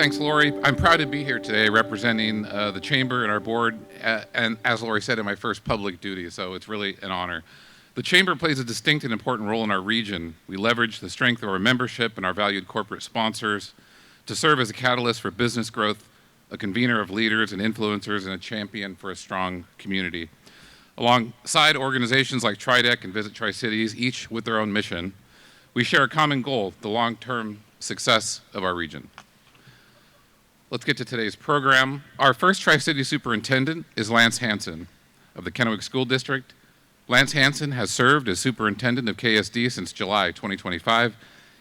Thanks, Lori. I'm proud to be here today representing the Chamber and our board, and as Lori said, in my first public duty, so it's really an honor. The Chamber plays a distinct and important role in our region. We leverage the strength of our membership and our valued corporate sponsors to serve as a catalyst for business growth, a convener of leaders and influencers, and a champion for a strong community. Alongside organizations like TriDec and Visit Tri-Cities, each with their own mission, we share a common goal, the long-term success of our region. Let's get to today's program. Our first Tri-City Superintendent is Lance Hansen of the Kennewick School District. Lance Hansen has served as Superintendent of KSD since July 2025.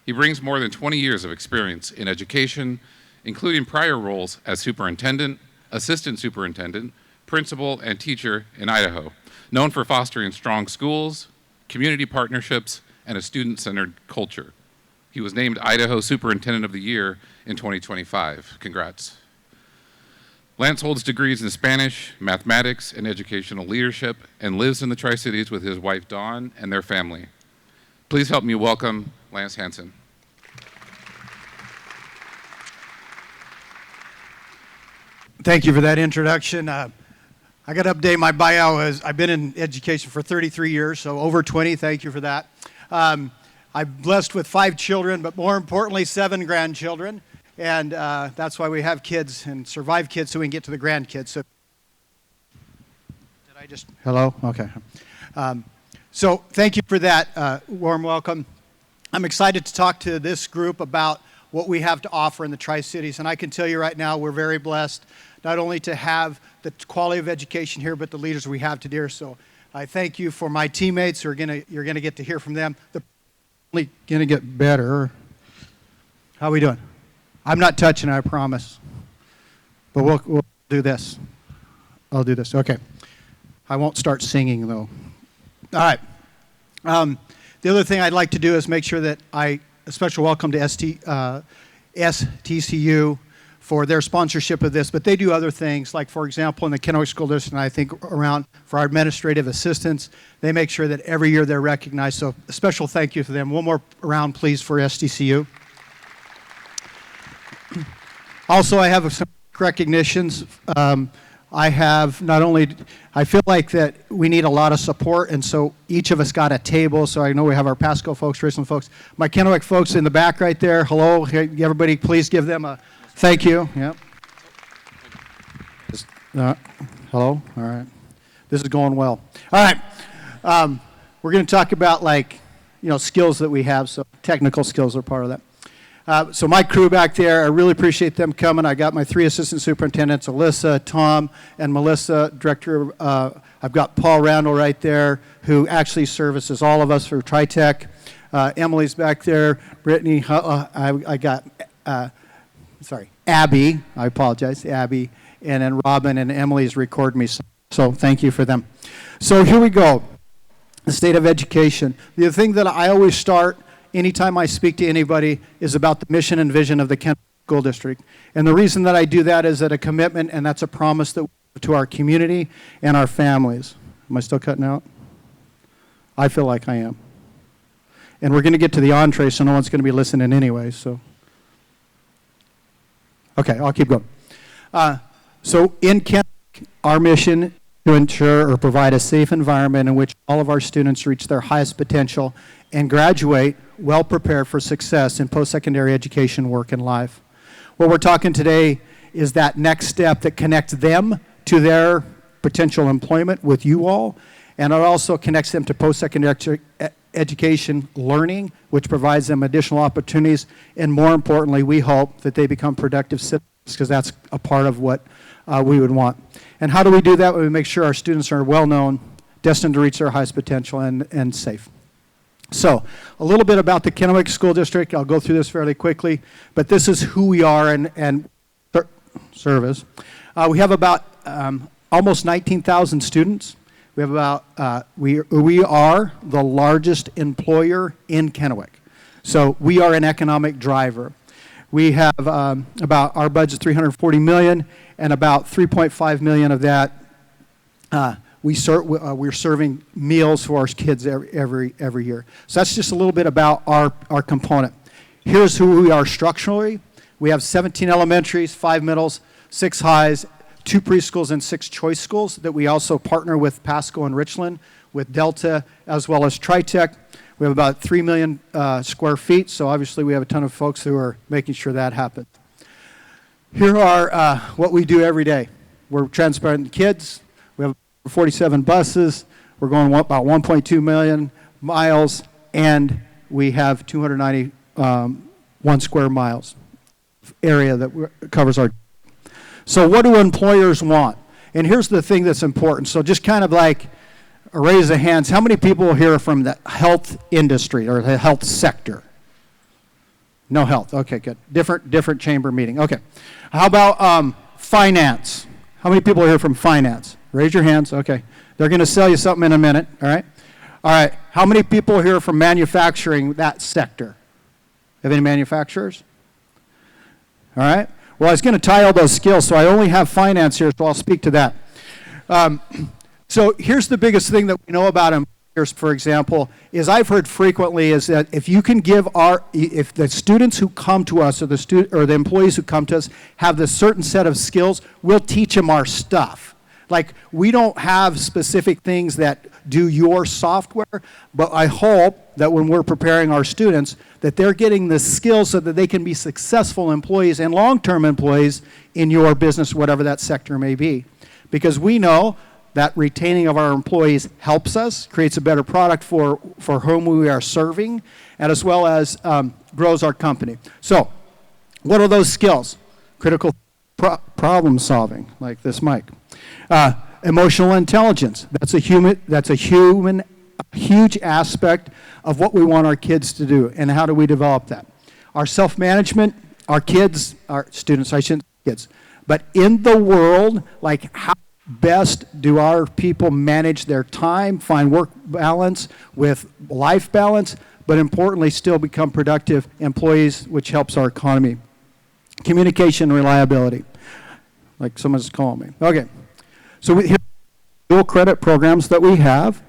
He brings more than 20 years of experience in education, including prior roles as Superintendent, Assistant Superintendent, Principal, and Teacher in Idaho, known for fostering strong schools, community partnerships, and a student-centered culture. He was named Idaho Superintendent of the Year in 2025. Congrats. Lance holds degrees in Spanish, mathematics, and educational leadership, and lives in the Tri-Cities with his wife, Dawn, and their family. Please help me welcome Lance Hansen. Thank you for that introduction. I got to update my bio. I've been in education for 33 years, so over 20. Thank you for that. I'm blessed with 5 children, but more importantly, 7 grandchildren. And that's why we have kids and survive kids so we can get to the grandkids. So, did I just, hello? Okay. So thank you for that warm welcome. I'm excited to talk to this group about what we have to offer in the Tri-Cities. And I can tell you right now, we're very blessed not only to have the quality of education here, but the leaders we have today. So I thank you for my teammates. You're gonna get to hear from them. They're only gonna get better. How are we doing? I'm not touching it, I promise. But we'll do this. I'll do this. Okay. I won't start singing, though. All right. The other thing I'd like to do is make sure that a special welcome to STCU for their sponsorship of this. But they do other things, like, for example, in the Kennewick School District, and I think around for our administrative assistants, they make sure that every year they're recognized. So a special thank you to them. One more round, please, for STCU. Also, I have some recognitions. I have not only, I feel like that we need a lot of support, and so each of us got a table. So I know we have our Pasco folks, Richland folks, my Kennewick folks in the back right there. Hello, everybody, please give them a thank you. Yep. Hello, all right. This is going well. All right, we're going to talk about skills that we have. So technical skills are part of that. So my crew back there, I really appreciate them coming. I got my 3 assistant superintendents, Alyssa, Tom, and Melissa, director. I've got Paul Randall right there, who actually services all of us for TriTech. Emily's back there. Brittany, I got, Abby. I apologize, Abby. And then Robin and Emily's recording me. So thank you for them. So here we go. The state of education. The thing that I always start anytime I speak to anybody is about the mission and vision of the Kennewick School District. And the reason that I do that is that a commitment, and that's a promise that we give to our community and our families. Am I still cutting out? I feel like I am. And we're going to get to the entree, so no one's going to be listening anyway. So, okay, I'll keep going. So in Kennewick, our mission to ensure or provide a safe environment in which all of our students reach their highest potential and graduate well prepared for success in post-secondary education, work, and life. What we're talking today is that next step that connects them to their potential employment with you all, and it also connects them to post-secondary education learning, which provides them additional opportunities, and more importantly, we hope that they become productive citizens, because that's a part of what we would want. And how do we do that? We make sure our students are well-known, destined to reach their highest potential, and safe. So, a little bit about the Kennewick School District. I'll go through this fairly quickly, but this is who we are and service. We have about almost 19,000 students. We have about, we are the largest employer in Kennewick. So, we are an economic driver. We have about, our budget $340 million, and about $3.5 million of that we're serving meals for our kids every year. So that's just a little bit about our component. Here's who we are structurally. We have 17 elementaries, 5 middles, 6 highs, 2 preschools, and 6 choice schools that we also partner with Pasco and Richland, with Delta, as well as TriTech. We have about 3 million square feet, so obviously we have a ton of folks who are making sure that happens. Here are what we do every day. We're transporting kids. We have 47 buses. We're going about 1.2 million miles, and we have 291 square miles area that covers our. So what do employers want? And here's the thing that's important. So just kind of like a raise of hands. How many people here are from the health industry or the health sector? No health. Okay, good. Different chamber meeting. Okay. How about finance? How many people are here from finance? Raise your hands. Okay. They're going to sell you something in a minute. All right. All right. How many people are here from manufacturing, that sector? Have any manufacturers? All right. Well, I was going to tie all those skills, so I only have finance here, so I'll speak to that. So here's the biggest thing that we know about employers, for example, is I've heard frequently is that if you can give if the students who come to us or the employees who come to us have this certain set of skills, we'll teach them our stuff. Like, we don't have specific things that do your software, but I hope that when we're preparing our students, that they're getting the skills so that they can be successful employees and long-term employees in your business, whatever that sector may be. Because we know that retaining of our employees helps us, creates a better product for whom we are serving, and as well as grows our company. So, what are those skills? Critical problem solving, like this mic. Emotional intelligence. That's a huge aspect of what we want our kids to do, and how do we develop that? Our self-management, our kids, our students, I shouldn't say kids, but in the world, like how best do our people manage their time, find work balance with life balance, but importantly still become productive employees, which helps our economy. Communication and reliability, like someone's calling me. Okay, so here are dual credit programs that we have.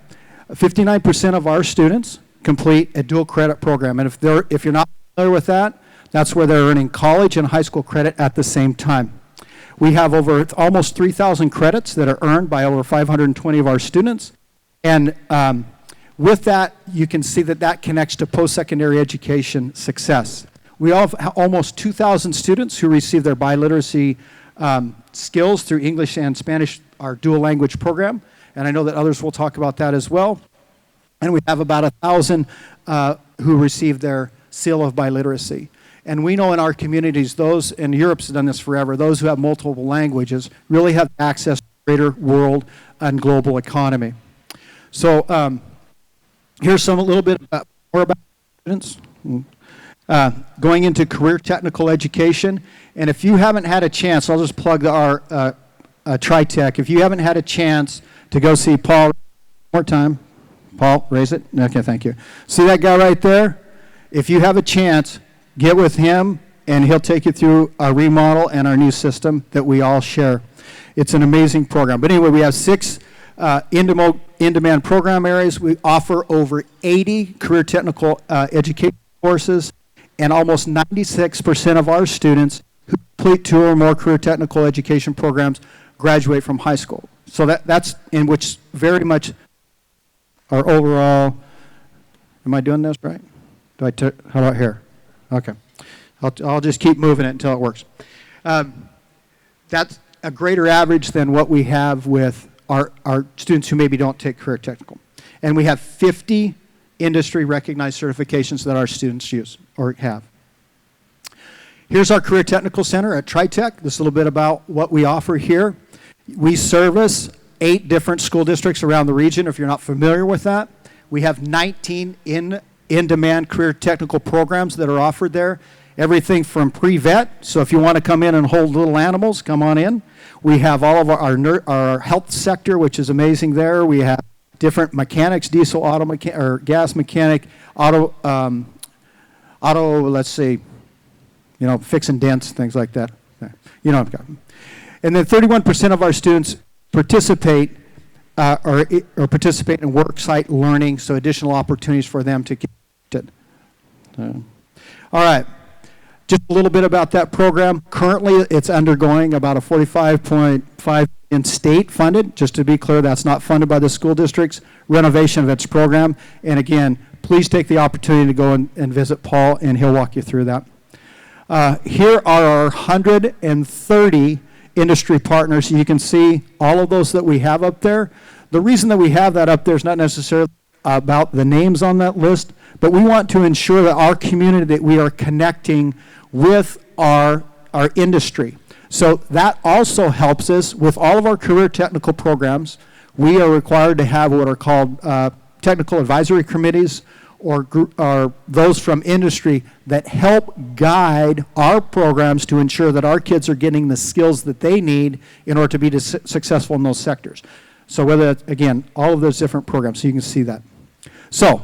59% of our students complete a dual credit program, and if you're not familiar with that, that's where they're earning college and high school credit at the same time. We have over almost 3,000 credits that are earned by over 520 of our students, and with that, you can see that that connects to post-secondary education success. We have almost 2,000 students who receive their biliteracy skills through English and Spanish, our dual language program, and I know that others will talk about that as well. And we have about 1,000 who receive their seal of biliteracy. And we know in our communities, those, and Europe's done this forever, those who have multiple languages really have access to greater world and global economy. So here's a little bit more about students. Going into career technical education. And if you haven't had a chance, I'll just plug our TriTech. If you haven't had a chance to go see Paul, one more time. Paul, raise it. Okay, thank you. See that guy right there? If you have a chance, get with him, and he'll take you through our remodel and our new system that we all share. It's an amazing program. But anyway, we have 6 in-demand program areas. We offer over 80 career technical education courses, and almost 96% of our students who complete 2 or more career technical education programs graduate from high school. So that's in which very much our overall, am I doing this right? How about here? Okay. I'll just keep moving it until it works. That's a greater average than what we have with our students who maybe don't take career technical. And we have 50 industry recognized certifications that our students use or have. Here's our Career Technical Center at TriTech. This is a little bit about what we offer here. We service 8 different school districts around the region, if you're not familiar with that. We have 19 in-demand career technical programs that are offered there. Everything from pre-vet, so if you want to come in and hold little animals, come on in. We have all of our health sector, which is amazing there. We have different mechanics, diesel, or gas mechanic, auto, let's see, fixing dents, things like that. And then 31% of our students participate or participate in work site learning, so additional opportunities for them to get it. All right. Just a little bit about that program. Currently, it's undergoing about a $45.5 million state funded. Just to be clear, that's not funded by the school district's renovation of its program. And again, please take the opportunity to go and visit Paul, and he'll walk you through that. Here are our 130 industry partners. You can see all of those that we have up there. The reason that we have that up there is not necessarily about the names on that list, but we want to ensure that our community, that we are connecting with our industry. So that also helps us with all of our career technical programs. We are required to have what are called technical advisory committees, or those from industry that help guide our programs to ensure that our kids are getting the skills that they need in order to be successful in those sectors. So whether that's, again, all of those different programs, so you can see that. So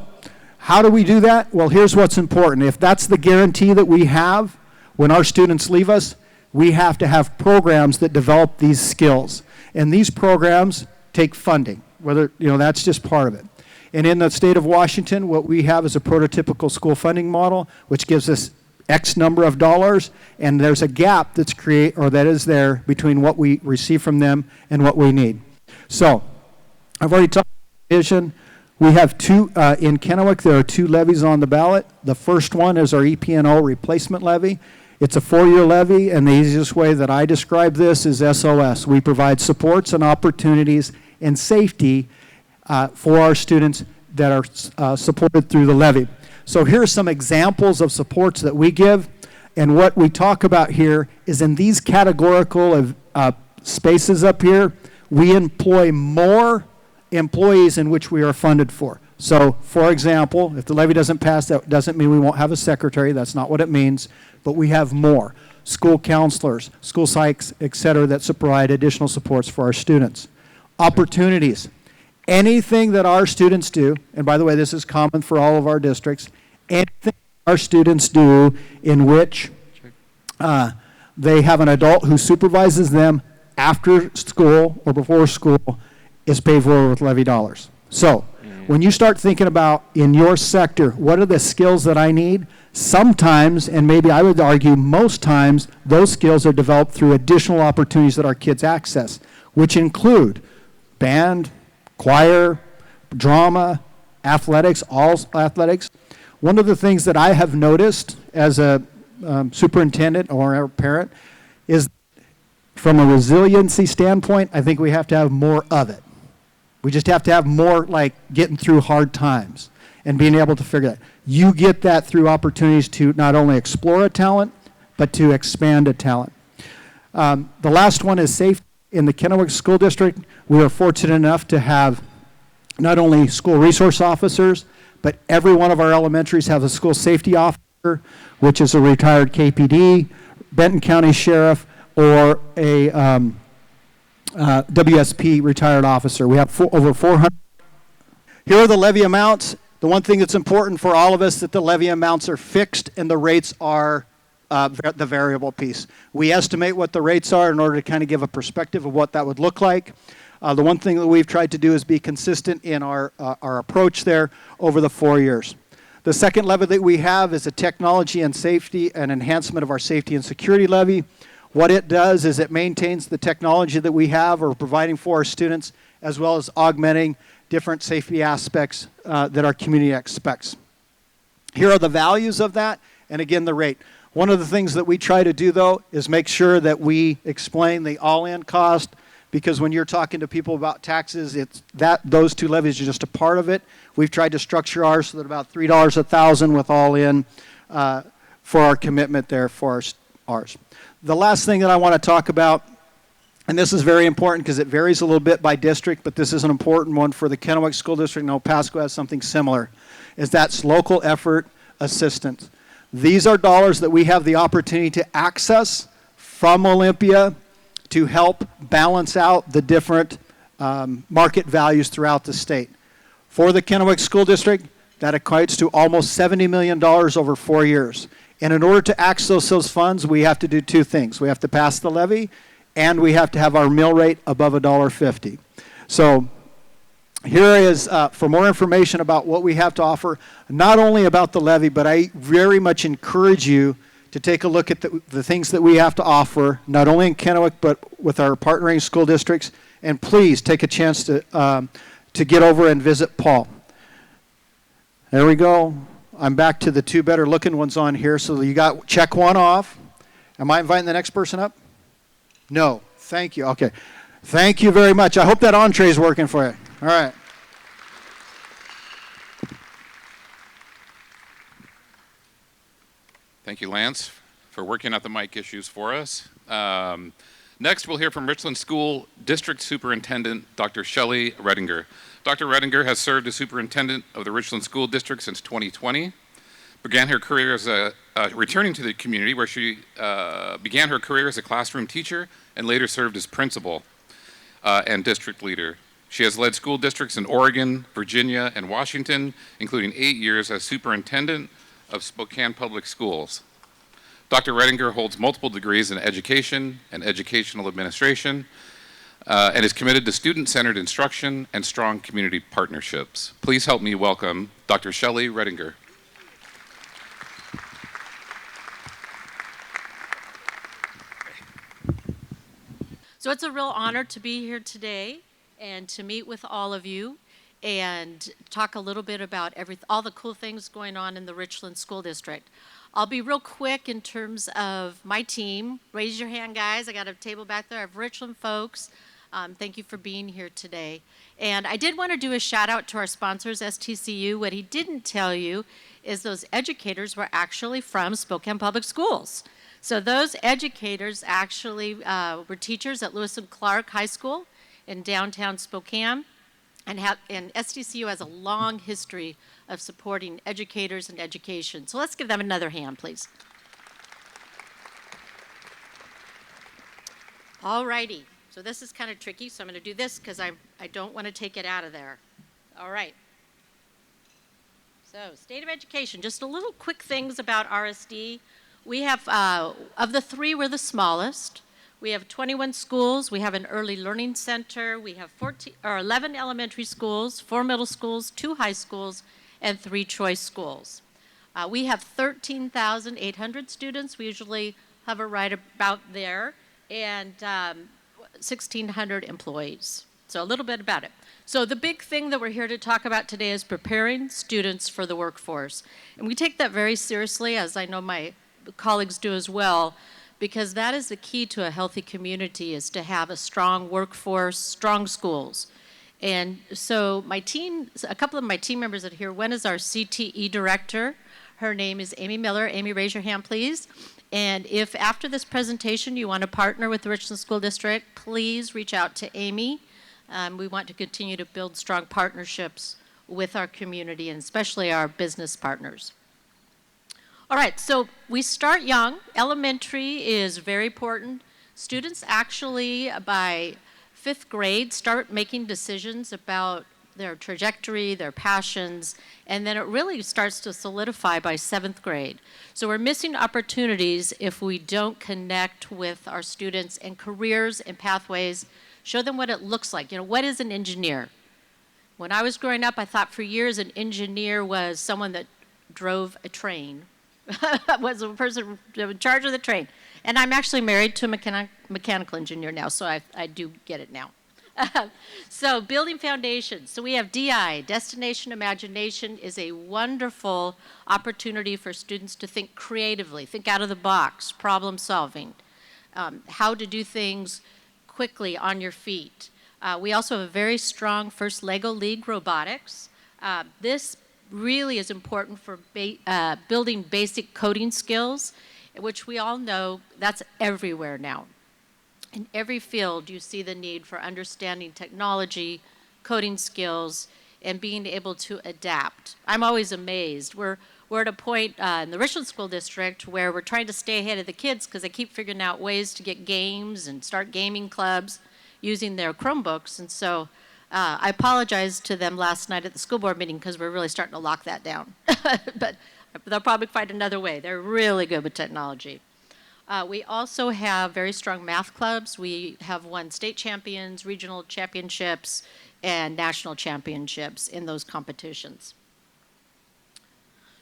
how do we do that? Well, here's what's important. If that's the guarantee that we have when our students leave us, we have to have programs that develop these skills. And these programs take funding, whether, that's just part of it. And in the state of Washington, what we have is a prototypical school funding model, which gives us X number of dollars, and there's a gap that is there between what we receive from them and what we need. So, I've already talked about vision. We have two, in Kennewick, there are 2 levies on the ballot. The first one is our EP&O replacement levy. It's a 4-year levy, and the easiest way that I describe this is SOS. We provide supports and opportunities and safety for our students that are supported through the levy. So here are some examples of supports that we give, and what we talk about here is in these categorical spaces up here, we employ more employees in which we are funded for. So, for example, if the levy doesn't pass, that doesn't mean we won't have a secretary. That's not what it means, but we have more. School counselors, school psychs, et cetera, that provide additional supports for our students. Opportunities. Anything that our students do, and by the way, this is common for all of our districts, anything our students do in which they have an adult who supervises them after school or before school is paid for with levy dollars. So when you start thinking about in your sector, what are the skills that I need? Sometimes, and maybe I would argue most times, those skills are developed through additional opportunities that our kids access, which include band, choir, drama, athletics, all athletics. One of the things that I have noticed as a superintendent or a parent is from a resiliency standpoint, I think we have to have more of it. We just have to have more like getting through hard times and being able to figure that. You get that through opportunities to not only explore a talent, but to expand a talent. The last one is safety. In the Kennewick School District, we are fortunate enough to have not only school resource officers, but every one of our elementaries have a school safety officer, which is a retired KPD, Benton County Sheriff, or a WSP retired officer. We have over 400. Here are the levy amounts. The one thing that's important for all of us is that the levy amounts are fixed and the rates are the variable piece. We estimate what the rates are in order to kind of give a perspective of what that would look like. The one thing that we've tried to do is be consistent in our approach there over the 4 years. The second levy that we have is a technology and safety and enhancement of our safety and security levy. What it does is it maintains the technology that we have or providing for our students, as well as augmenting different safety aspects that our community expects. Here are the values of that, and again, the rate. One of the things that we try to do, though, is make sure that we explain the all-in cost, because when you're talking to people about taxes, those 2 levies are just a part of it. We've tried to structure ours so that about $3 a thousand with all-in for our commitment there for ours. The last thing that I want to talk about, and this is very important because it varies a little bit by district, but this is an important one for the Kennewick School District, and El Pasco has something similar, is that's local effort assistance. These are dollars that we have the opportunity to access from Olympia to help balance out the different market values throughout the state. For the Kennewick School District, that equates to almost $70 million over 4 years. And in order to access those funds, we have to do 2 things. We have to pass the levy, and we have to have our mill rate above $1.50. So here is, for more information about what we have to offer, not only about the levy, but I very much encourage you to take a look at the things that we have to offer, not only in Kennewick, but with our partnering school districts. And please take a chance to get over and visit Paul. There we go. I'm back to the two better looking ones on here. So you got check one off. Am I inviting the next person up? No. Thank you. Okay. Thank you very much. I hope that entree is working for you. All right. Thank you, Lance, for working out the mic issues for us. Next, we'll hear from Richland School District Superintendent, Dr. Shelley Redinger. Dr. Redinger has served as superintendent of the Richland School District since 2020. Began her career as returning to the community, where she began her career as a classroom teacher and later served as principal and district leader. She has led school districts in Oregon, Virginia, and Washington, including 8 years as superintendent of Spokane Public Schools. Dr. Redinger holds multiple degrees in education and educational administration and is committed to student-centered instruction and strong community partnerships. Please help me welcome Dr. Shelley Redinger. So it's a real honor to be here today and to meet with all of you and talk a little bit about all the cool things going on in the Richland School District. I'll be real quick in terms of my team. Raise your hand, guys. I got a table back there. I have Richland folks. Thank you for being here today. And I did want to do a shout out to our sponsors, STCU. What he didn't tell you is those educators were actually from Spokane Public Schools. So those educators actually were teachers at Lewis and Clark High School in downtown Spokane. And STCU has a long history of supporting educators and education. So let's give them another hand, please. All righty. So this is kind of tricky, so I'm going to do this because I don't want to take it out of there. All right. So state of education, just a little quick things about RSD. We have, of the three, we're the smallest. We have 21 schools. We have an early learning center. We have 11 elementary schools, 4 middle schools, 2 high schools, and 3 choice schools. We have 13,800 students. We usually hover right about there, and 1,600 employees. So a little bit about it. So the big thing that we're here to talk about today is preparing students for the workforce. And we take that very seriously, as I know my colleagues do as well, because that is the key to a healthy community, is to have a strong workforce, strong schools. And so my team, a couple of my team members that are here, one is our CTE director. Her name is Amy Miller. Amy, raise your hand, please. And if after this presentation you want to partner with the Richland School District, please reach out to Amy. We want to continue to build strong partnerships with our community and especially our business partners. All right, so we start young. Elementary is very important. Students actually, by 5th grade, start making decisions about their trajectory, their passions, and then it really starts to solidify by 7th grade. So we're missing opportunities if we don't connect with our students and careers and pathways, show them what it looks like. You know, what is an engineer? When I was growing up, I thought for years an engineer was someone that drove a train. Was the person in charge of the train. And I'm actually married to a mechanical engineer now, so I do get it now. So building foundations. So we have DI, Destination Imagination, is a wonderful opportunity for students to think creatively, think out of the box, problem solving, how to do things quickly on your feet. We also have a very strong first LEGO League robotics. This really is important for building basic coding skills, which we all know that's everywhere now. In every field, you see the need for understanding technology, coding skills, and being able to adapt. I'm always amazed. We're at a point in the Richland School District where we're trying to stay ahead of the kids because they keep figuring out ways to get games and start gaming clubs using their Chromebooks. And so I apologized to them last night at the school board meeting because we're really starting to lock that down. But they'll probably find another way. They're really good with technology. We also have very strong math clubs. We have won state champions, regional championships, and national championships in those competitions.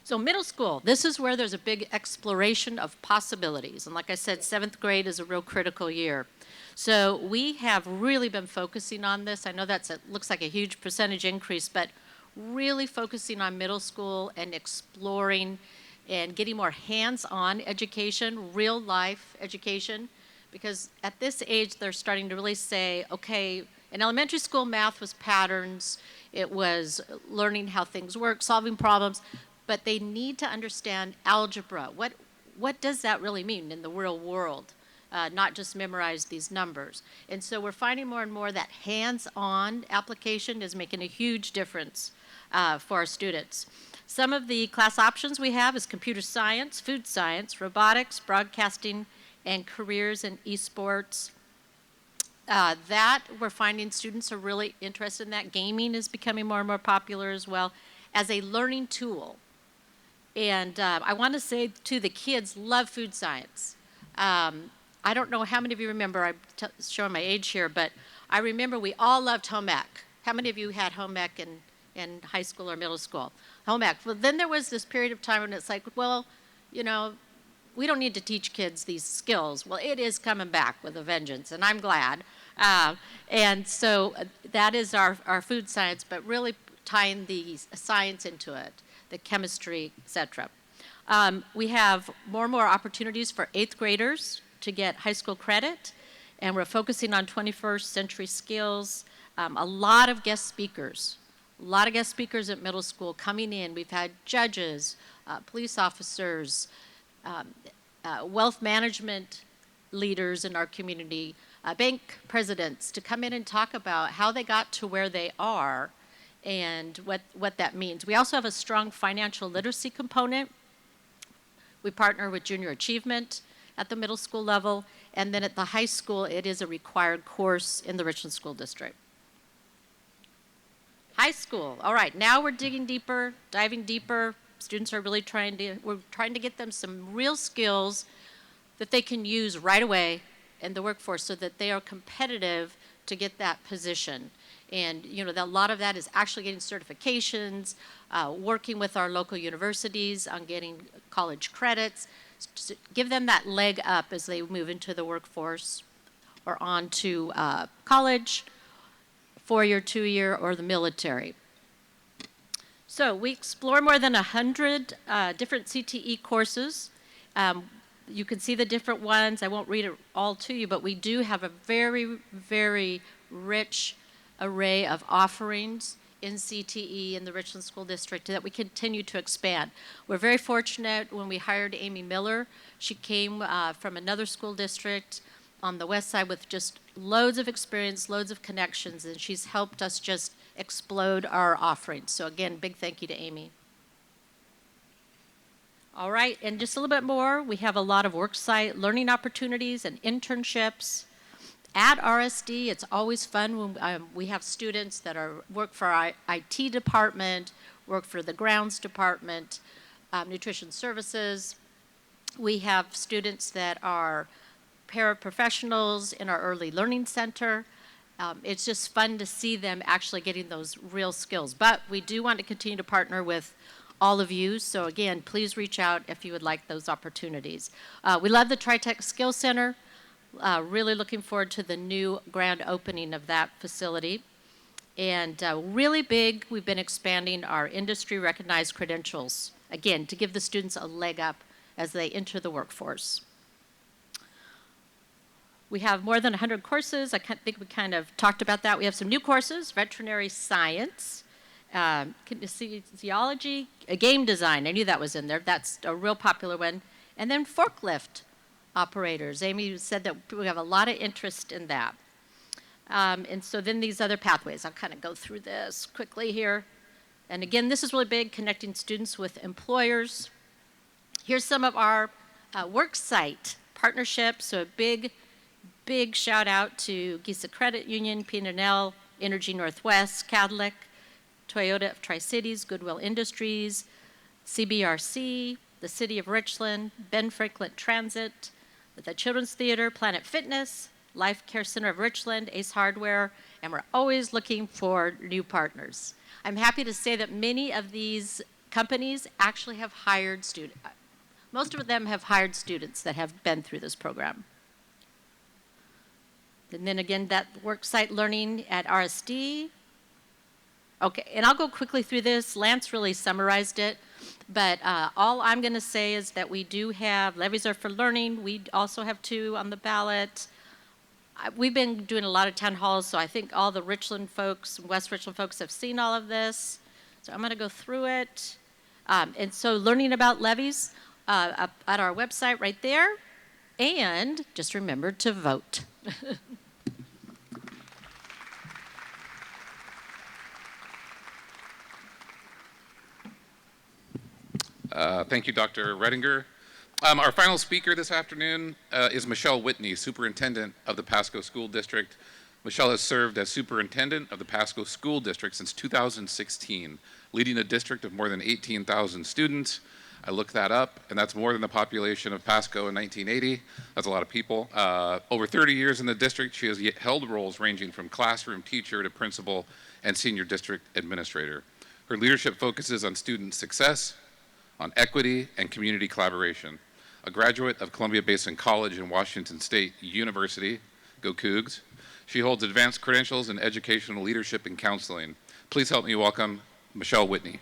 So middle school, this is where there's a big exploration of possibilities. And like I said, 7th grade is a real critical year. So we have really been focusing on this. I know looks like a huge percentage increase, but really focusing on middle school and exploring and getting more hands-on education, real life education, because at this age they're starting to really say, okay, in elementary school math was patterns, it was learning how things work, solving problems, but they need to understand algebra. What does that really mean in the real world? Not just memorize these numbers. And so we're finding more and more that hands-on application is making a huge difference for our students. Some of the class options we have is computer science, food science, robotics, broadcasting, and careers in esports. That we're finding students are really interested in that. Gaming is becoming more and more popular as well as a learning tool. And I want to say, too, the kids love food science. I don't know how many of you remember, I'm showing my age here, but I remember we all loved home ec. How many of you had home ec in high school or middle school? Home ec. Well, then there was this period of time when it's like, well, you know, we don't need to teach kids these skills. Well, it is coming back with a vengeance, and I'm glad. And so that is our food science, but really tying the science into it, the chemistry, et cetera. We have more and more opportunities for 8th graders to get high school credit, and we're focusing on 21st century skills. A lot of guest speakers at middle school coming in. We've had judges, police officers, wealth management leaders in our community, bank presidents to come in and talk about how they got to where they are and what that means. We also have a strong financial literacy component. We partner with Junior Achievement at the middle school level, and then at the high school, it is a required course in the Richland School District. High school, all right, now we're digging deeper, diving deeper. Students are really we're trying to get them some real skills that they can use right away in the workforce so that they are competitive to get that position. And you know, a lot of that is actually getting certifications, working with our local universities on getting college credits, to give them that leg up as they move into the workforce or on to college, 4-year, 2-year, or the military. So we explore more than 100 different CTE courses. You can see the different ones. I won't read it all to you, but we do have a very, very rich array of offerings in CTE in the Richland School District that we continue to expand. We're very fortunate when we hired Amy Miller. She came from another school district on the west side with just loads of experience, loads of connections, and she's helped us just explode our offerings. So again, big thank you to Amy. All right, and just a little bit more, we have a lot of worksite learning opportunities and internships. At RSD, it's always fun when we have students that work for our IT department, work for the grounds department, nutrition services. We have students that are paraprofessionals in our early learning center. It's just fun to see them actually getting those real skills. But we do want to continue to partner with all of you. So again, please reach out if you would like those opportunities. We love the TriTech Skills Center. Really looking forward to the new grand opening of that facility. And really big, we've been expanding our industry recognized credentials, again, to give the students a leg up as they enter the workforce. We have more than 100 courses. I think we kind of talked about that. We have some new courses, veterinary science, kinesiology, game design. I knew that was in there. That's a real popular one. And then forklift operators. Amy said that we have a lot of interest in that. And so then these other pathways. I'll kind of go through this quickly here. And again, this is really big, connecting students with employers. Here's some of our worksite partnerships. So a big shout out to Gisa Credit Union, P&L, Energy Northwest, Cadillac, Toyota of Tri-Cities, Goodwill Industries, CBRC, the City of Richland, Ben Franklin Transit, the Children's Theater, Planet Fitness, Life Care Center of Richland, Ace Hardware, and we're always looking for new partners. I'm happy to say that many of these companies actually have hired students. Most of them have hired students that have been through this program. And then again, that worksite learning at RSD. Okay, and I'll go quickly through this. Lance really summarized it, but all I'm going to say is that we do have levies are for learning. We also have 2 on the ballot. We've been doing a lot of town halls, so I think all the Richland folks, West Richland folks have seen all of this. So I'm going to go through it. And so learning about levies up at our website right there. And just remember to vote. Thank you, Dr. Redinger. Our final speaker this afternoon is Michelle Whitney, Superintendent of the Pasco School District. Michelle has served as Superintendent of the Pasco School District since 2016, leading a district of more than 18,000 students. I looked that up, and that's more than the population of Pasco in 1980. That's a lot of people. Over 30 years in the district, she has held roles ranging from classroom teacher to principal and senior district administrator. Her leadership focuses on student success, on equity, and community collaboration. A graduate of Columbia Basin College and Washington State University, go Cougs, she holds advanced credentials in educational leadership and counseling. Please help me welcome Michelle Whitney.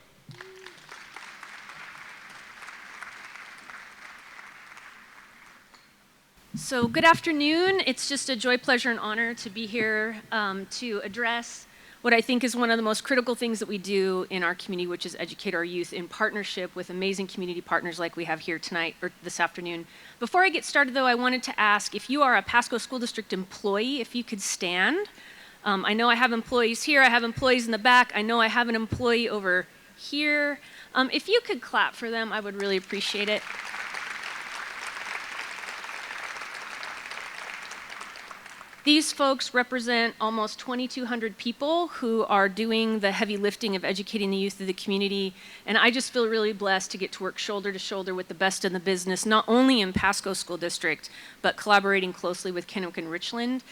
So good afternoon. It's just a joy, pleasure, and honor to be here to address what I think is one of the most critical things that we do in our community, which is educate our youth in partnership with amazing community partners like we have here tonight or this afternoon. Before I get started, though, I wanted to ask if you are a Pasco School District employee, if you could stand. I know I have employees here. I have employees in the back. I know I have an employee over here. If you could clap for them, I would really appreciate it. These folks represent almost 2,200 people who are doing the heavy lifting of educating the youth of the community, and I just feel really blessed to get to work shoulder to shoulder with the best in the business, not only in Pasco School District, but collaborating closely with Kennewick and Richland.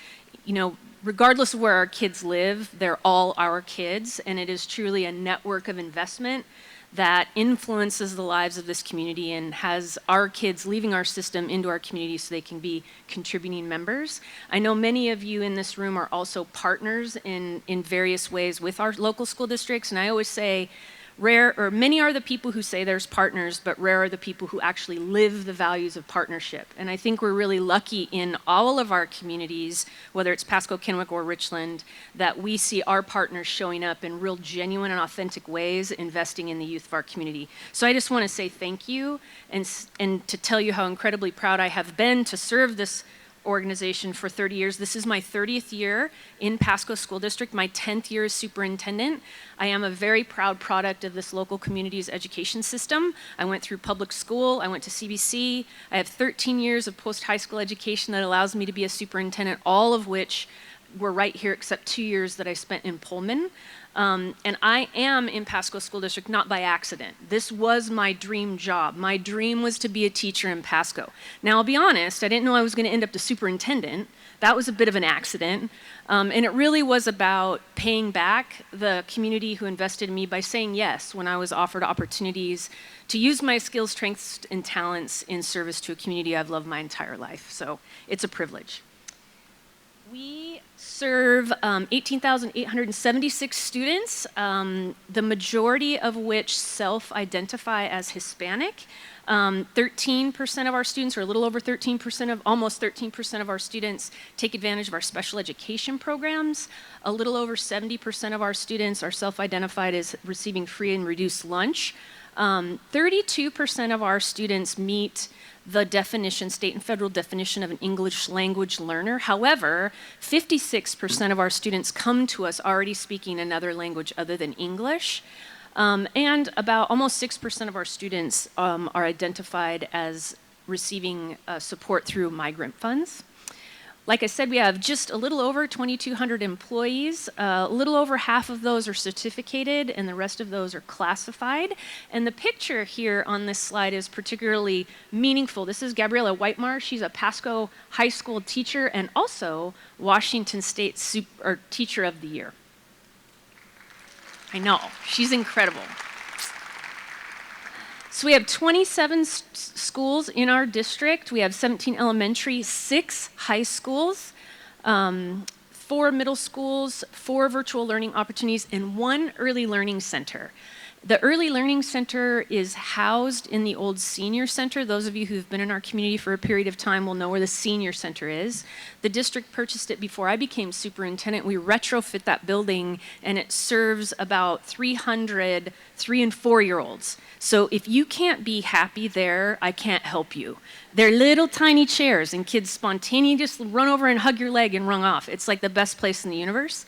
You know, regardless of where our kids live, they're all our kids, and it is truly a network of investment that influences the lives of this community and has our kids leaving our system into our community so they can be contributing members. I know many of you in this room are also partners in various ways with our local school districts, and I always say many are the people who say there's partners, but rare are the people who actually live the values of partnership. And I think we're really lucky in all of our communities, whether it's Pasco, Kennewick, or Richland, that we see our partners showing up in real genuine and authentic ways, investing in the youth of our community. So I just want to say thank you and to tell you how incredibly proud I have been to serve this organization for 30 years. This is my 30th year in Pasco School District, my 10th year as superintendent. I am a very proud product of this local community's education system. I went through public school, I went to CBC. I have 13 years of post-high school education that allows me to be a superintendent, all of which were right here except 2 years that I spent in Pullman. And I am in Pasco School District not by accident. This was my dream job. My dream was to be a teacher in Pasco. Now, I'll be honest, I didn't know I was going to end up the superintendent. That was a bit of an accident. And it really was about paying back the community who invested in me by saying yes when I was offered opportunities to use my skills, strengths, and talents in service to a community I've loved my entire life. So it's a privilege. We serve 18,876 students, the majority of which self-identify as Hispanic. 13% of our students, or a little over 13% almost 13% of our students take advantage of our special education programs. A little over 70% of our students are self-identified as receiving free and reduced lunch. 32% of our students meet the definition, state and federal definition of an English language learner. However, 56% of our students come to us already speaking another language other than English. And about almost 6% of our students are identified as receiving support through migrant funds. Like I said, we have just a little over 2,200 employees. A little over half of those are certificated, and the rest of those are classified. And the picture here on this slide is particularly meaningful. This is Gabriella Whitemar. She's a Pasco High School teacher and also Washington State Teacher of the Year. I know, she's incredible. So we have 27 schools in our district. We have 17 elementary, 6 high schools, 4 middle schools, 4 virtual learning opportunities, and 1 early learning center. The Early Learning Center is housed in the old Senior Center. Those of you who've been in our community for a period of time will know where the Senior Center is. The district purchased it before I became superintendent. We retrofit that building, and it serves about 300 3- and 4-year-olds. So if you can't be happy there, I can't help you. They're little tiny chairs, and kids spontaneously just run over and hug your leg and run off. It's like the best place in the universe.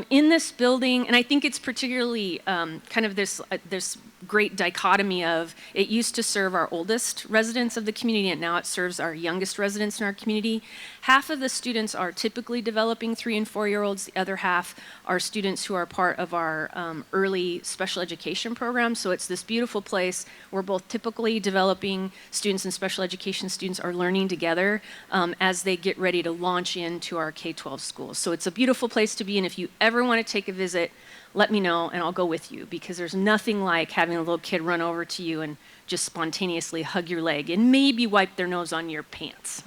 In this building, and I think it's particularly kind of this great dichotomy of it used to serve our oldest residents of the community, and now it serves our youngest residents in our community. Half of the students are typically developing 3- and 4-year-olds. The other half are students who are part of our early special education program. So it's this beautiful place where both typically developing students and special education students are learning together as they get ready to launch into our K-12 schools. So it's a beautiful place to be, and if you ever want to take a visit, let me know and I'll go with you, because there's nothing like having a little kid run over to you and just spontaneously hug your leg and maybe wipe their nose on your pants.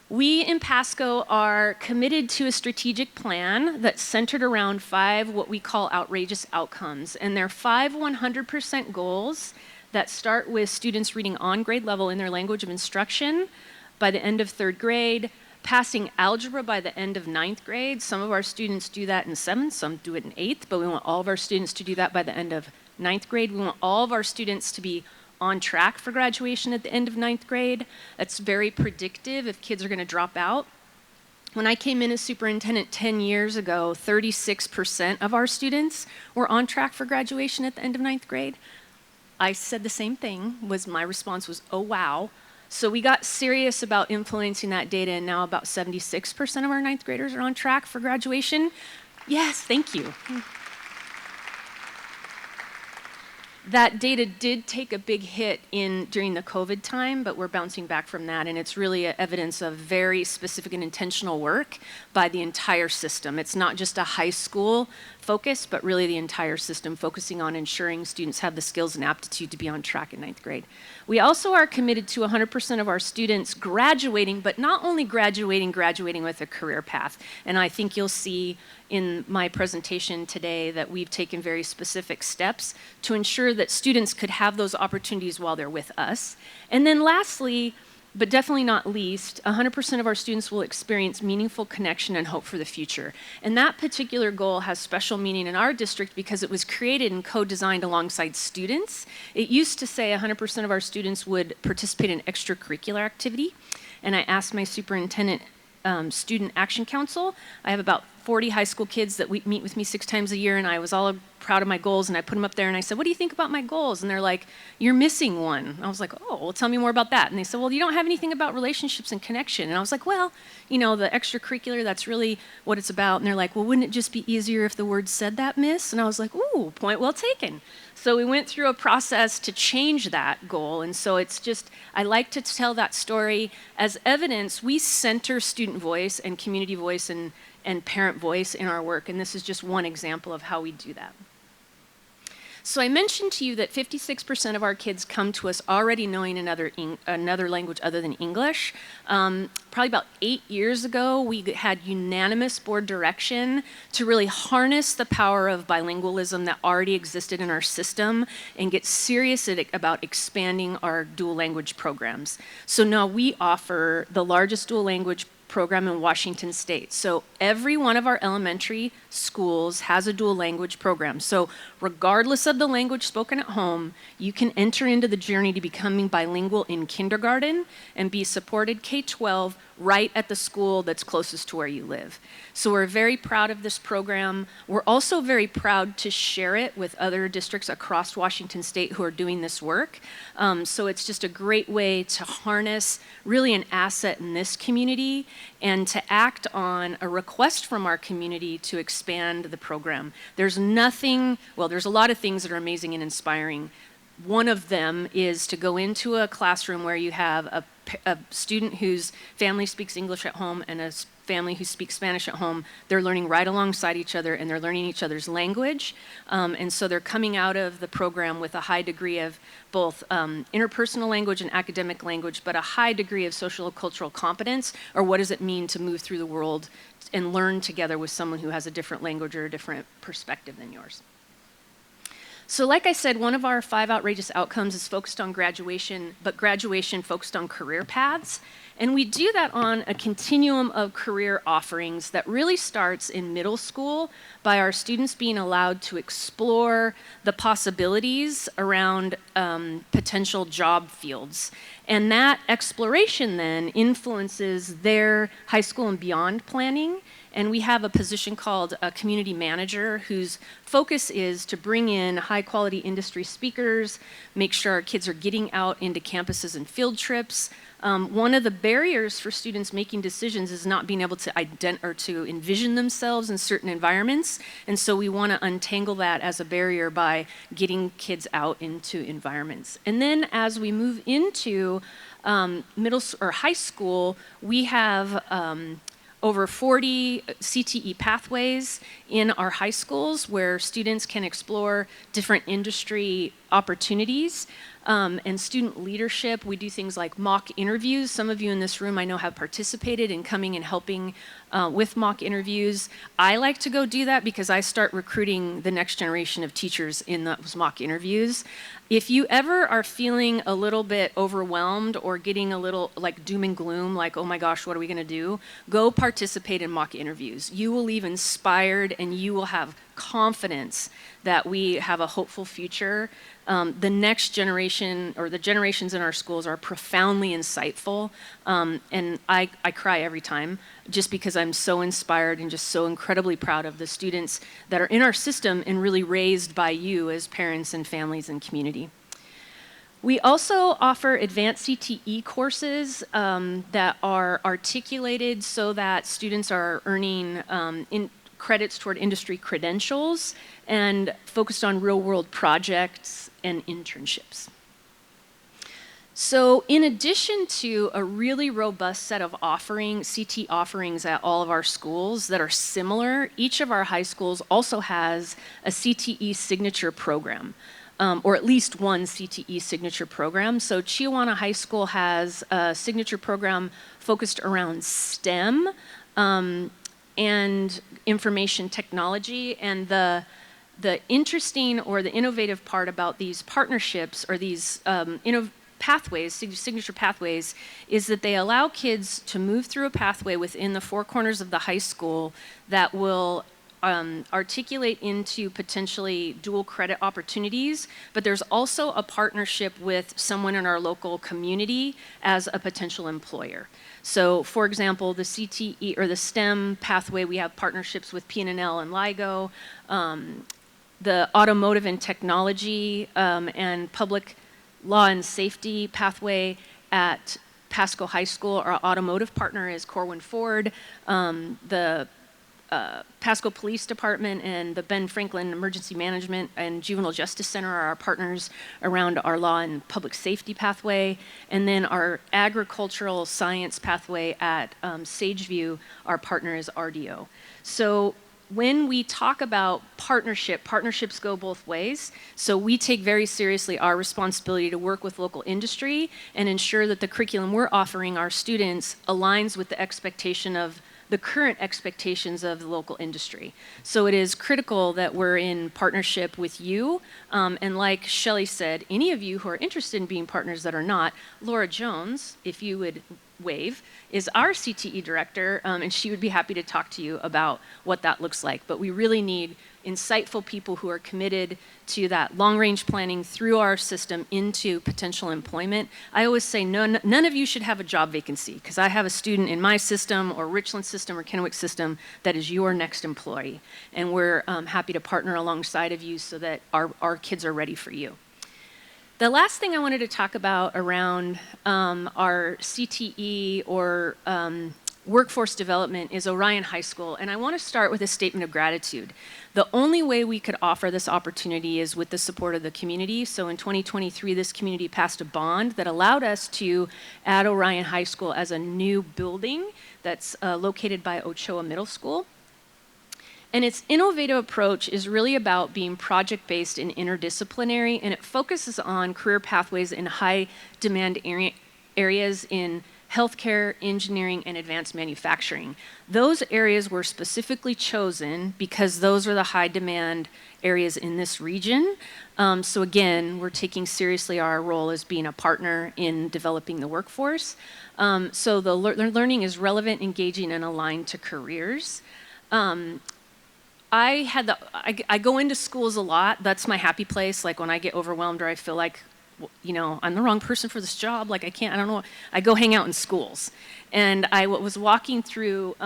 We in Pasco are committed to a strategic plan that's centered around 5 what we call outrageous outcomes. And they're 5 100% goals that start with students reading on grade level in their language of instruction by the end of 3rd grade, passing algebra by the end of 9th grade. Some of our students do that in 7th, some do it in 8th, but we want all of our students to do that by the end of 9th grade. We want all of our students to be on track for graduation at the end of 9th grade. That's very predictive if kids are going to drop out. When I came in as superintendent 10 years ago, 36% of our students were on track for graduation at the end of 9th grade. I said the same thing, my response was, oh wow. So we got serious about influencing that data, and now about 76% of our 9th graders are on track for graduation. Yes, thank you. That data did take a big hit during the COVID time, but we're bouncing back from that, and it's really evidence of very specific and intentional work by the entire system. It's not just a high school focus, but really the entire system focusing on ensuring students have the skills and aptitude to be on track in 9th grade. We also are committed to 100% of our students graduating, but not only graduating with a career path. And I think you'll see in my presentation today that we've taken very specific steps to ensure that students could have those opportunities while they're with us. And then lastly, but definitely not least, 100% of our students will experience meaningful connection and hope for the future. And that particular goal has special meaning in our district because it was created and co-designed alongside students. It used to say 100% of our students would participate in extracurricular activity. And I asked my superintendent student action council. I have about 40 high school kids that meet with me 6 times a year, and I was all proud of my goals, and I put them up there, and I said, what do you think about my goals? And they're like, you're missing one. I was like, oh, well, tell me more about that. And they said, well, you don't have anything about relationships and connection. And I was like, well, you know, the extracurricular, that's really what it's about. And they're like, well, wouldn't it just be easier if the word said that, miss? And I was like, ooh, point well taken. So we went through a process to change that goal. And so it's just, I like to tell that story as evidence. We center student voice and community voice and parent voice in our work. And this is just one example of how we do that. So I mentioned to you that 56% of our kids come to us already knowing another language other than English. Probably about 8 years ago, we had unanimous board direction to really harness the power of bilingualism that already existed in our system and get serious about expanding our dual language programs. So now we offer the largest dual language program in Washington State. So every one of our elementary schools has a dual language program. So regardless of the language spoken at home, you can enter into the journey to becoming bilingual in kindergarten and be supported K-12 right at the school that's closest to where you live. So we're very proud of this program. We're also very proud to share it with other districts across Washington State who are doing this work. So it's just a great way to harness really an asset in this community and to act on a request from our community to expand the program. There's a lot of things that are amazing and inspiring. One of them is to go into a classroom where you have a student whose family speaks English at home and a family who speaks Spanish at home, they're learning right alongside each other and they're learning each other's language. And so they're coming out of the program with a high degree of both interpersonal language and academic language, but a high degree of social cultural competence, or what does it mean to move through the world and learn together with someone who has a different language or a different perspective than yours. So like I said, one of our 5 outrageous outcomes is focused on graduation, but graduation focused on career paths. And we do that on a continuum of career offerings that really starts in middle school by our students being allowed to explore the possibilities around potential job fields. And that exploration then influences their high school and beyond planning. And we have a position called a community manager whose focus is to bring in high quality industry speakers, make sure our kids are getting out into campuses and field trips. One of the barriers for students making decisions is not being able to envision themselves in certain environments. And so we want to untangle that as a barrier by getting kids out into environments. And then as we move into middle or high school, we have over 40 CTE pathways in our high schools where students can explore different industry opportunities. And student leadership, we do things like mock interviews. Some of you in this room I know have participated in coming and helping with mock interviews. I like to go do that because I start recruiting the next generation of teachers in those mock interviews. If you ever are feeling a little bit overwhelmed or getting a little like doom and gloom, like, oh my gosh, what are we gonna do? Go participate in mock interviews. You will leave inspired and you will have confidence that we have a hopeful future. The next generation or the generations in our schools are profoundly insightful. And I cry every time just because I'm so inspired and just so incredibly proud of the students that are in our system and really raised by you as parents and families and community. We also offer advanced CTE courses that are articulated so that students are earning credits toward industry credentials and focused on real-world projects and internships. So in addition to a really robust set of CT offerings at all of our schools that are similar, each of our high schools also has a CTE signature program, or at least one CTE signature program. So Chiawana High School has a signature program focused around STEM, and information technology. And the interesting or the innovative part about these partnerships or these pathways, signature pathways, is that they allow kids to move through a pathway within the 4 corners of the high school that will articulate into potentially dual credit opportunities, but there's also a partnership with someone in our local community as a potential employer. So for example, the CTE or the STEM pathway, we have partnerships with PNNL and LIGO, the automotive and technology and public law and safety pathway at Pasco High School. Our automotive partner is Corwin Ford. The Pasco Police Department and the Ben Franklin Emergency Management and Juvenile Justice Center are our partners around our law and public safety pathway. And then our agricultural science pathway at CityView, our partner is RDO. So when we talk about partnerships go both ways. So we take very seriously our responsibility to work with local industry and ensure that the curriculum we're offering our students aligns with the expectation of the current expectations of the local industry. So it is critical that we're in partnership with you. And like Shelley said, any of you who are interested in being partners that are not, Laura Jones, if you would wave, is our CTE director, and she would be happy to talk to you about what that looks like. But we really need insightful people who are committed to that long-range planning through our system into potential employment. I always say none of you should have a job vacancy, because I have a student in my system or Richland system or Kennewick system that is your next employee. And we're happy to partner alongside of you so that our kids are ready for you. The last thing I wanted to talk about around our CTE or workforce development is Orion High School, and I want to start with a statement of gratitude. The only way we could offer this opportunity is with the support of the community. So in 2023, this community passed a bond that allowed us to add Orion High School as a new building that's located by Ochoa Middle School. And its innovative approach is really about being project-based and interdisciplinary, and it focuses on career pathways in high-demand areas in healthcare, engineering, and advanced manufacturing. Those areas were specifically chosen because those are the high-demand areas in this region. So again, we're taking seriously our role as being a partner in developing the workforce. So the learning is relevant, engaging, and aligned to careers. I go into schools a lot. That's my happy place. Like when I get overwhelmed or I feel like, you know, I'm the wrong person for this job. Like I don't know. I go hang out in schools. And I was walking through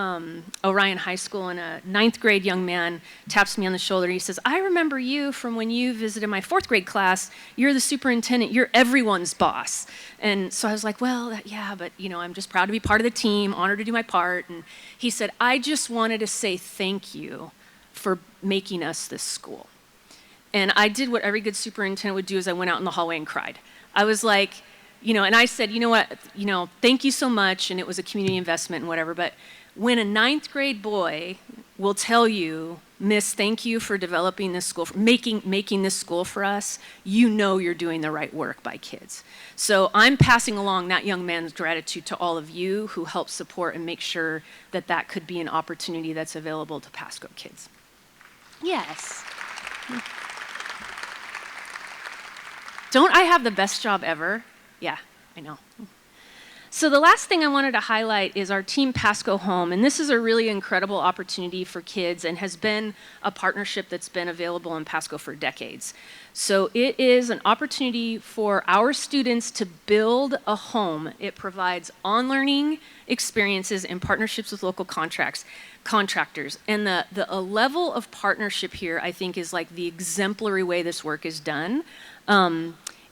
Orion High School, and a 9th grade young man taps me on the shoulder. He says, "I remember you from when you visited my 4th grade class. You're the superintendent. You're everyone's boss." And so I was like, well, yeah, but you know, I'm just proud to be part of the team, honored to do my part. And he said, "I just wanted to say thank you for making us this school." And I did what every good superintendent would do, is I went out in the hallway and cried. I was like, you know, and I said, you know what, you know, thank you so much, and it was a community investment and whatever, but when a 9th grade boy will tell you, "Miss, thank you for developing this school, for making this school for us," you know you're doing the right work by kids. So I'm passing along that young man's gratitude to all of you who help support and make sure that that could be an opportunity that's available to Pasco kids. Yes. Don't I have the best job ever? Yeah, I know. So the last thing I wanted to highlight is our Team Pasco Home, and this is a really incredible opportunity for kids and has been a partnership that's been available in Pasco for decades. So it is an opportunity for our students to build a home. It provides on-learning experiences and partnerships with local contractors. And the level of partnership here, I think, is like the exemplary way this work is done.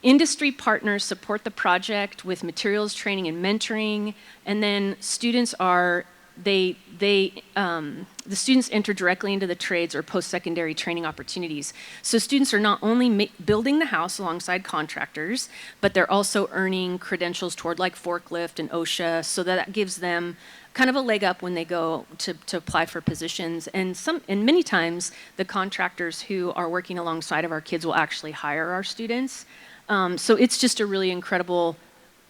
Industry partners support the project with materials, training, and mentoring, and then students are, the students enter directly into the trades or post-secondary training opportunities. So students are not only building the house alongside contractors, but they're also earning credentials toward like forklift and OSHA, so that gives them kind of a leg up when they go to apply for positions. And many times, the contractors who are working alongside of our kids will actually hire our students. So it's just a really incredible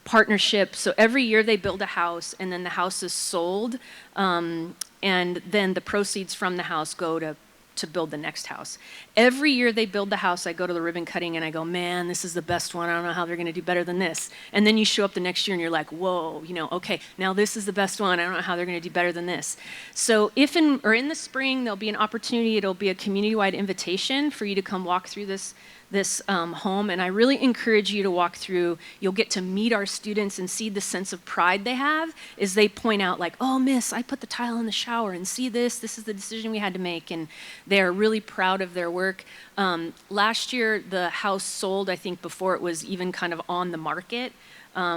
partnership. So every year they build a house, and then the house is sold, and then the proceeds from the house go to build the next house. Every year they build the house, I go to the ribbon cutting and I go, "Man, this is the best one. I don't know how they're going to do better than this." And then you show up the next year and you're like, "Whoa, you know, okay, now this is the best one. I don't know how they're going to do better than this." So in the spring, there'll be an opportunity. It'll be a community-wide invitation for you to come walk through this home, and I really encourage you to walk through. You'll get to meet our students and see the sense of pride they have as they point out, like, "Oh, miss, I put the tile in the shower, and see this is the decision we had to make," and they're really proud of their work. Last year, the house sold, I think, before it was even kind of on the market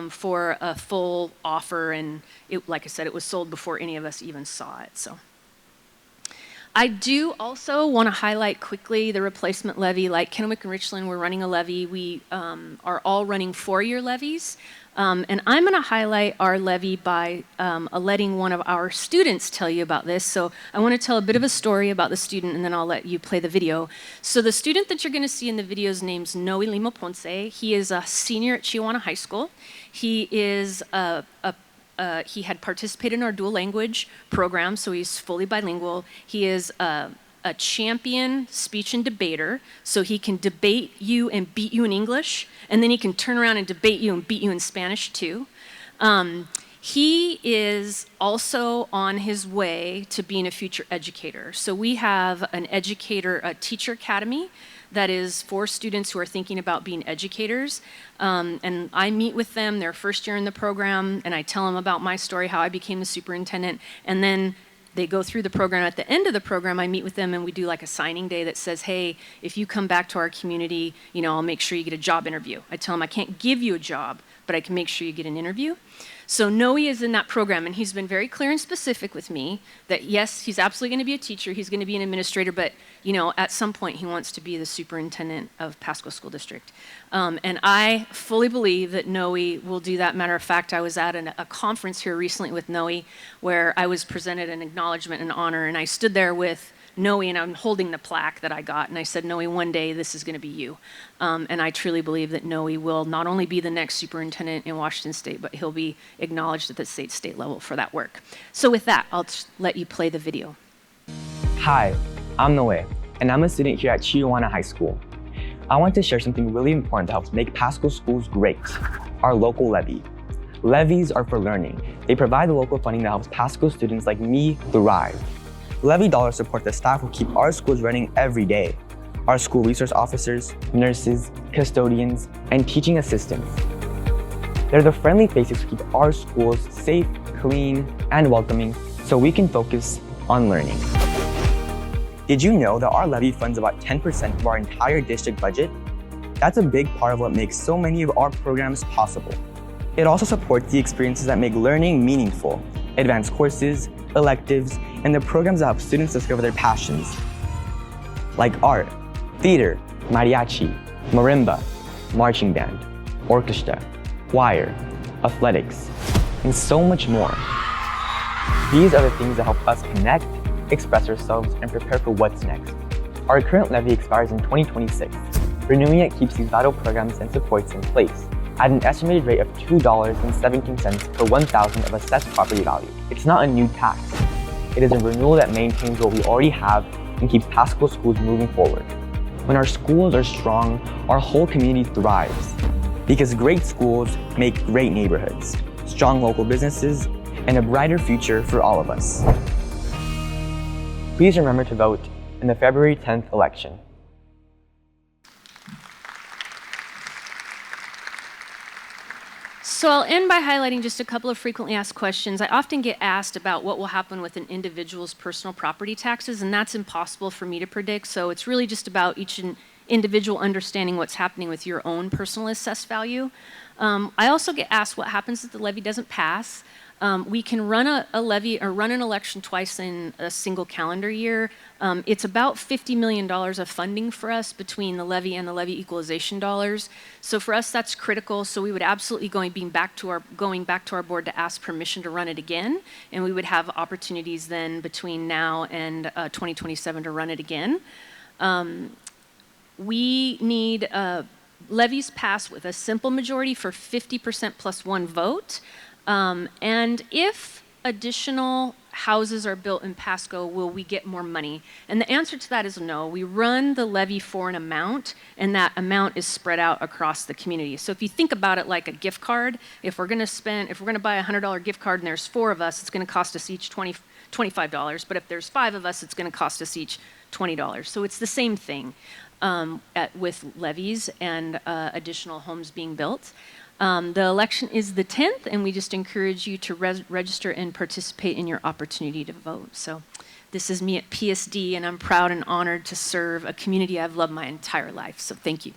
for a full offer, and like I said, it was sold before any of us even saw it, so. I do also want to highlight quickly the replacement levy. Like Kennewick and Richland, we're running a levy. We are all running 4-year levies. And I'm going to highlight our levy by letting one of our students tell you about this. So I want to tell a bit of a story about the student, and then I'll let you play the video. So the student that you're going to see in the video's name's Noe Lima Ponce. He is a senior at Chihuahua High School. He is he had participated in our dual language program, so he's fully bilingual. He is a champion speech and debater, so he can debate you and beat you in English, and then he can turn around and debate you and beat you in Spanish too. He is also on his way to being a future educator. So we have a teacher academy that is for students who are thinking about being educators. And I meet with them their first year in the program, and I tell them about my story, how I became the superintendent, and then they go through the program. At the end of the program, I meet with them and we do like a signing day that says, "Hey, if you come back to our community, you know, I'll make sure you get a job interview." I tell them I can't give you a job, but I can make sure you get an interview. So Noe is in that program, and he's been very clear and specific with me that yes, he's absolutely going to be a teacher, he's going to be an administrator, but at some point he wants to be the superintendent of Pasco School District. And I fully believe that Noe will do that. Matter of fact, I was at a conference here recently with Noe where I was presented an acknowledgement and honor, and I stood there with Noe, and I'm holding the plaque that I got, and I said, Noe, one day this is going to be you. And I truly believe that Noe will not only be the next superintendent in Washington State, but he'll be acknowledged at the state level for that work. So with that, I'll let you play the video. Hi, I'm Noe, and I'm a student here at Chihuahua High School. I want to share something really important that helps make Pasco schools great, our local levy. Levies are for learning. They provide the local funding that helps Pasco students like me thrive. Levy dollars support the staff who keep our schools running every day. Our school resource officers, nurses, custodians, and teaching assistants. They're the friendly faces who keep our schools safe, clean, and welcoming so we can focus on learning. Did you know that our levy funds about 10% of our entire district budget? That's a big part of what makes so many of our programs possible. It also supports the experiences that make learning meaningful, advanced courses, electives, and the programs that help students discover their passions, like art, theater, mariachi, marimba, marching band, orchestra, choir, athletics, and so much more. These are the things that help us connect, express ourselves, and prepare for what's next. Our current levy expires in 2026. Renewing it keeps these vital programs and supports in place at an estimated rate of $2.17 per 1,000 of assessed property value. It's not a new tax. It is a renewal that maintains what we already have and keeps Pasco schools moving forward. When our schools are strong, our whole community thrives. Because great schools make great neighborhoods, strong local businesses, and a brighter future for all of us. Please remember to vote in the February 10th election. So I'll end by highlighting just a couple of frequently asked questions. I often get asked about what will happen with an individual's personal property taxes, and that's impossible for me to predict. So it's really just about each individual understanding what's happening with your own personal assessed value. I also get asked what happens if the levy doesn't pass. We can run a levy or run an election twice in a single calendar year. It's about $50 million of funding for us between the levy and the levy equalization dollars. So for us, that's critical. So we would absolutely going back to our board to ask permission to run it again, and we would have opportunities then between now and 2027 to run it again. We need levies passed with a simple majority for 50% plus one vote. And if additional houses are built in Pasco, will we get more money? And the answer to that is no. We run the levy for an amount, and that amount is spread out across the community. So if you think about it like a gift card, if we're going to buy a $100 gift card and there's 4 of us, it's going to cost us each $25. But if there's 5 of us, it's going to cost us each $20. So it's the same thing with levies and additional homes being built. The election is the 10th, and we just encourage you to register and participate in your opportunity to vote. So this is me at PSD, and I'm proud and honored to serve a community I've loved my entire life. So thank you.